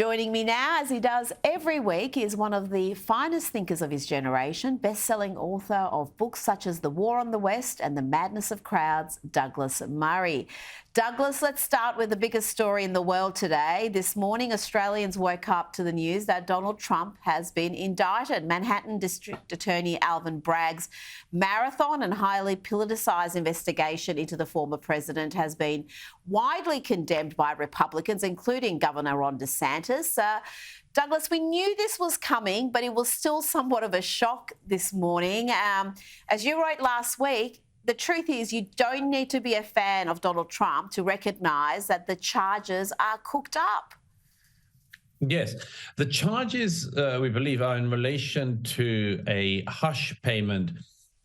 Joining me now, as he does every week, is one of the finest thinkers of his generation, best-selling author of books such as The War on the West and The Madness of Crowds, Douglas Murray. Douglas, let's start with the biggest story in the world today. This morning, Australians woke up to the news that Donald Trump has been indicted. Manhattan District Attorney Alvin Bragg's marathon and highly politicised investigation into the former president has been widely condemned by Republicans, including Governor Ron DeSantis. Douglas, we knew this was coming, but it was still somewhat of a shock this morning. As you wrote last week, the truth is you don't need to be a fan of Donald Trump to recognise that the charges are cooked up. Yes, the charges, we believe, are in relation to a hush payment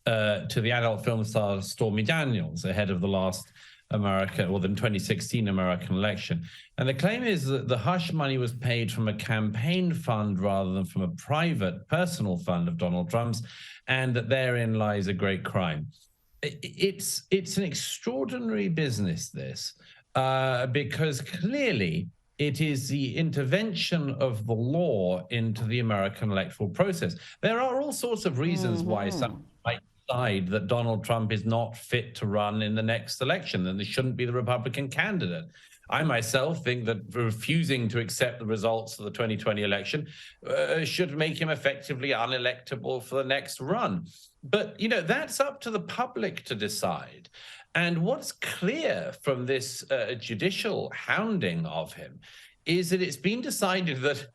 to the adult film star Stormy Daniels ahead of the last the 2016 American election. And the claim is that the hush money was paid from a campaign fund rather than from a private personal fund of Donald Trump's, and that therein lies a great crime. It's an extraordinary business, this, because clearly it is the intervention of the law into the American electoral process. There are all sorts of reasons why some might decide that Donald Trump is not fit to run in the next election and he shouldn't be the Republican candidate. I myself think that refusing to accept the results of the 2020 election should make him effectively unelectable for the next run. But, you know, that's up to the public to decide. And what's clear from this judicial hounding of him is that it's been decided that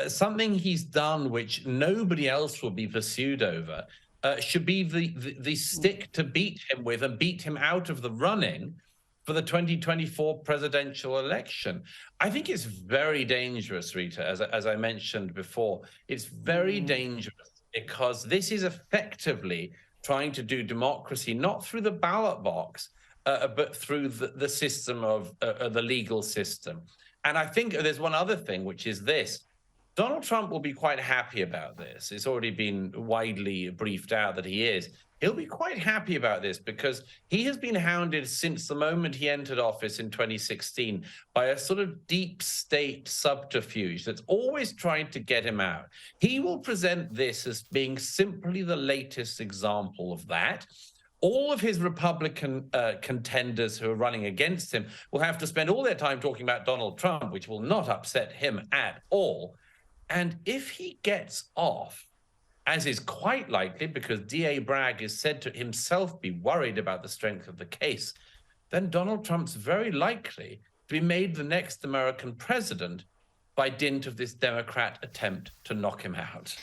something he's done which nobody else will be pursued over should be the stick to beat him with and beat him out of the running for the 2024 presidential election. I think it's very dangerous, Rita, as I mentioned before. It's very dangerous because this is effectively trying to do democracy, not through the ballot box, but through the system of the legal system. And I think there's one other thing, which is this. Donald Trump will be quite happy about this. It's already been widely briefed out that he is. He'll be quite happy about this because he has been hounded since the moment he entered office in 2016 by a sort of deep state subterfuge that's always trying to get him out. He will present this as being simply the latest example of that. All of his Republican contenders who are running against him will have to spend all their time talking about Donald Trump, which will not upset him at all. And if he gets off, as is quite likely because DA Bragg is said to himself be worried about the strength of the case, then Donald Trump's very likely to be made the next American president by dint of this Democrat attempt to knock him out.